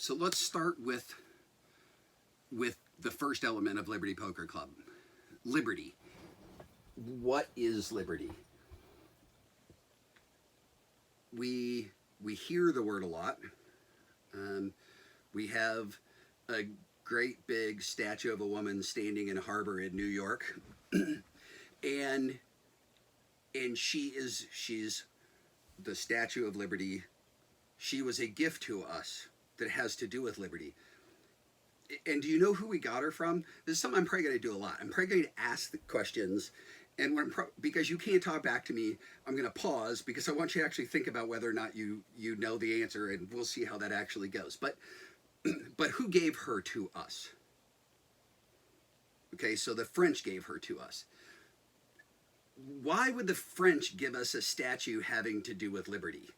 So let's start with the first element of Liberty Poker Club. Liberty. What is liberty? We hear the word a lot. We have a great big statue of a woman standing in a harbor in New York, and she's the Statue of Liberty. She was a gift to us that has to do with liberty. And do you know who we got her from? This is something I'm probably going to do a lot. I'm probably going to ask the questions, and because you can't talk back to me, I'm going to pause because I want you to actually think about whether or not you know the answer, and we'll see how that actually goes. But who gave her to us? Okay, so the French gave her to us. Why would the French give us a statue having to do with liberty?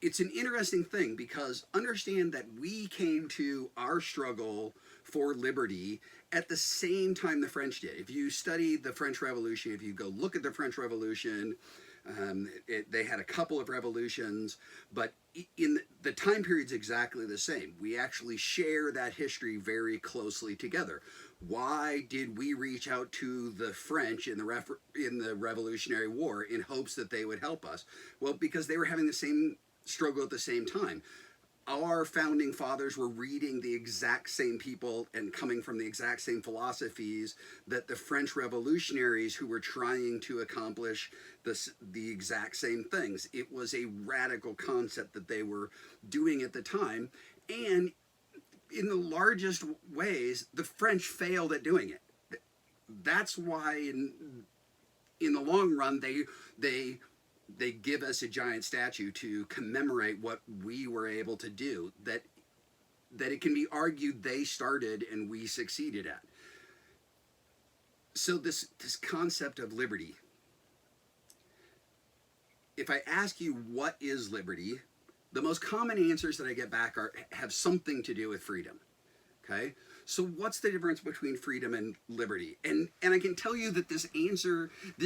It's an interesting thing because understand that we came to our struggle for liberty at the same time the French did. If you study the French Revolution, if you go look at the French Revolution, they had a couple of revolutions, but in the time period's exactly the same. We actually share that history very closely together. Why did we reach out to the French in the Revolutionary War in hopes that they would help us? Well, because they were having the same struggle at the same time. Our founding fathers were reading the exact same people and coming from the exact same philosophies that the French revolutionaries who were trying to accomplish the exact same things. It was a radical concept that they were doing at the time, and in the largest ways, the French failed at doing it. That's why in the long run, they give us a giant statue to commemorate what we were able to do, that it can be argued they started and we succeeded at. So this concept of liberty, if I ask you what is liberty, the most common answers that I get back have something to do with freedom. Okay? So what's the difference between freedom and liberty? And I can tell you that this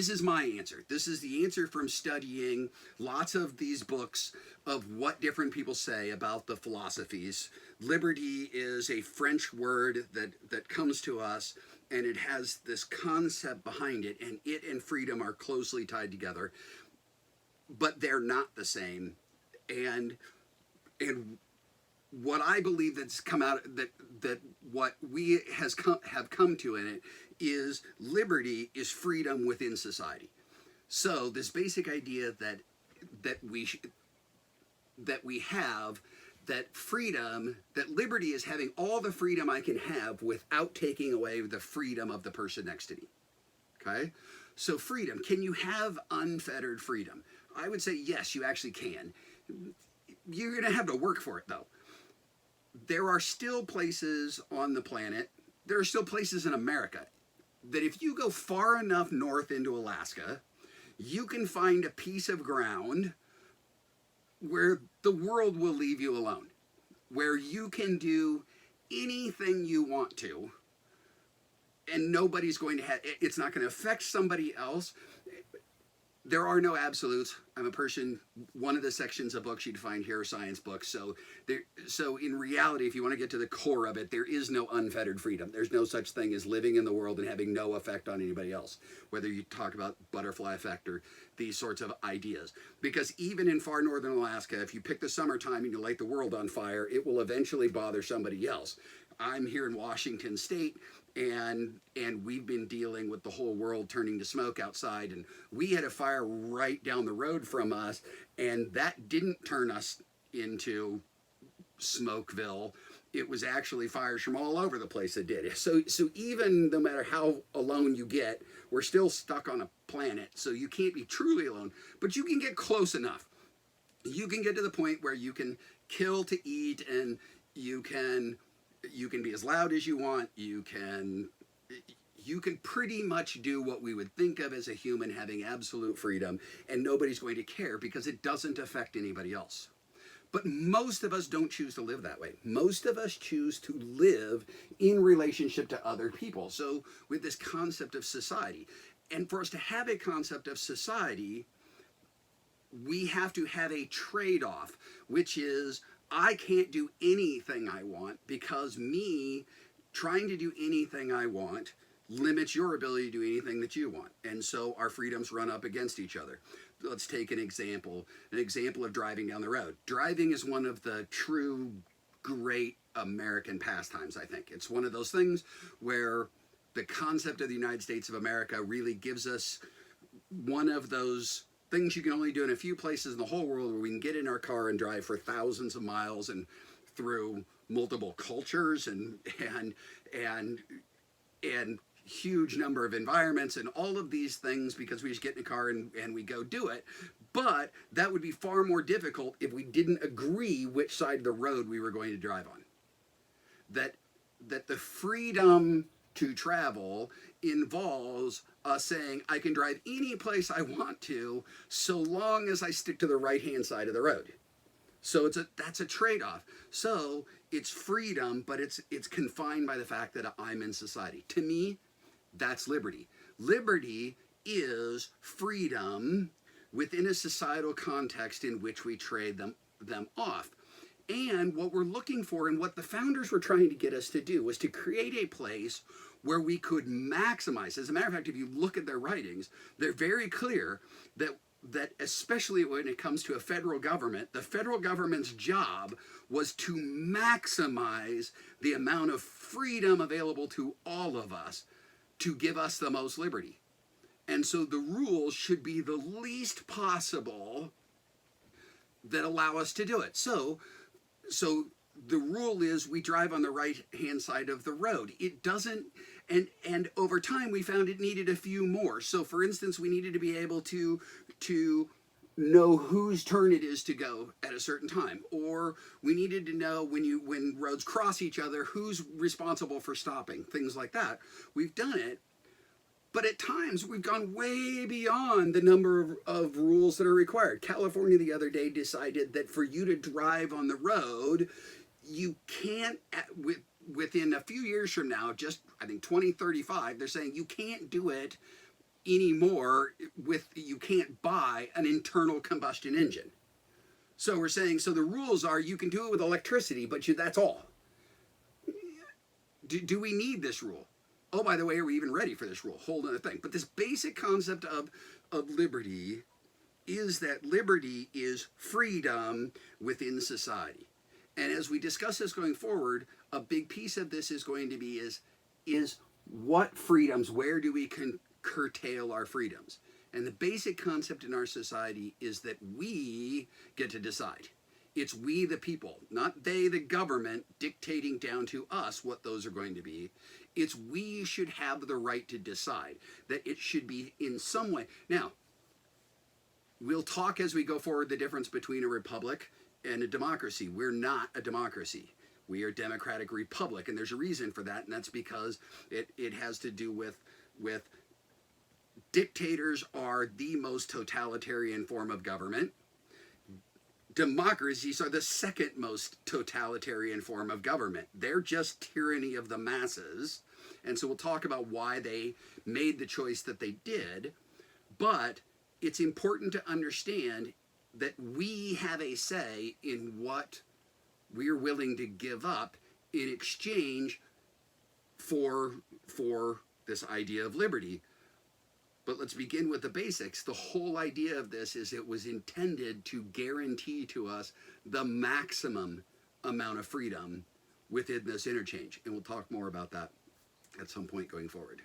is my answer. This is the answer from studying lots of these books of what different people say about the philosophies. Liberty is a French word that comes to us, and it has this concept behind it, and it and freedom are closely tied together, but they're not the same. And what I believe that's come out that what we have come to in it is liberty is freedom within society. So this basic idea that we have that freedom, that liberty is having all the freedom I can have without taking away the freedom of the person next to me. Okay? So freedom, can you have unfettered freedom? I would say yes, you actually can. You're going to have to work for it though. There are still places on the planet, there are still places in America, that if you go far enough north into Alaska, you can find a piece of ground where the world will leave you alone, where you can do anything you want to, and nobody's going to it's not going to affect somebody else. There are no absolutes. I'm a person, one of the sections of books you'd find here are science books. So in reality, if you want to get to the core of it, there is no unfettered freedom. There's no such thing as living in the world and having no effect on anybody else, whether you talk about butterfly effect or these sorts of ideas. Because even in far northern Alaska, if you pick the summertime and you light the world on fire, it will eventually bother somebody else. I'm here in Washington State, and we've been dealing with the whole world turning to smoke outside, and we had a fire right down the road from us, and that didn't turn us into Smokeville. It was actually fires from all over the place that did it. So even no matter how alone you get, we're still stuck on a planet, so you can't be truly alone, but you can get close enough. You can get to the point where you can kill to eat, and you can be as loud as you want. You can pretty much do what we would think of as a human having absolute freedom, and nobody's going to care because it doesn't affect anybody else. But most of us don't choose to live that way. Most of us choose to live in relationship to other people. So with this concept of society, and for us to have a concept of society, we have to have a trade-off, which is I can't do anything I want because me trying to do anything I want limits your ability to do anything that you want. And so our freedoms run up against each other. Let's take an example of driving down the road. Driving is one of the true great American pastimes, I think. It's one of those things where the concept of the United States of America really gives us one of those things you can only do in a few places in the whole world, where we can get in our car and drive for thousands of miles and through multiple cultures and huge number of environments and all of these things, because we just get in a car and we go do it. But that would be far more difficult if we didn't agree which side of the road we were going to drive on. That the freedom to travel involves us saying, I can drive any place I want to so long as I stick to the right-hand side of the road. So that's a trade-off. So it's freedom, but it's confined by the fact that I'm in society. To me, that's liberty. Liberty is freedom within a societal context in which we trade them off. And what we're looking for, and what the founders were trying to get us to do, was to create a place where we could maximize. As a matter of fact, if you look at their writings, they're very clear that especially when it comes to a federal government, the federal government's job was to maximize the amount of freedom available to all of us to give us the most liberty. And so the rules should be the least possible that allow us to do it. So the rule is we drive on the right-hand side of the road. It doesn't, and over time we found it needed a few more. So for instance, we needed to be able to know whose turn it is to go at a certain time, or we needed to know when roads cross each other, who's responsible for stopping, things like that. We've done it, but at times we've gone way beyond the number of rules that are required. California the other day decided that for you to drive on the road, you can't, within a few years from now, just I think 2035, they're saying you can't do it anymore you can't buy an internal combustion engine. So we're saying, so the rules are you can do it with electricity, but that's all. Do we need this rule? Oh, by the way, are we even ready for this rule? Whole other thing. But this basic concept of liberty is that liberty is freedom within society. And as we discuss this going forward, a big piece of this is going to be is what freedoms, where do we curtail our freedoms? And the basic concept in our society is that we get to decide. It's we the people, not they the government dictating down to us what those are going to be. It's we should have the right to decide, that it should be in some way. Now, we'll talk as we go forward the difference between a republic and a democracy. We're not a democracy. We are a democratic republic, and there's a reason for that, and that's because it has to do with dictators are the most totalitarian form of government. Democracies are the second most totalitarian form of government. They're just tyranny of the masses. And so we'll talk about why they made the choice that they did. But it's important to understand that we have a say in what we're willing to give up in exchange for this idea of liberty. But let's begin with the basics. The whole idea of this is it was intended to guarantee to us the maximum amount of freedom within this interchange. And we'll talk more about that at some point going forward.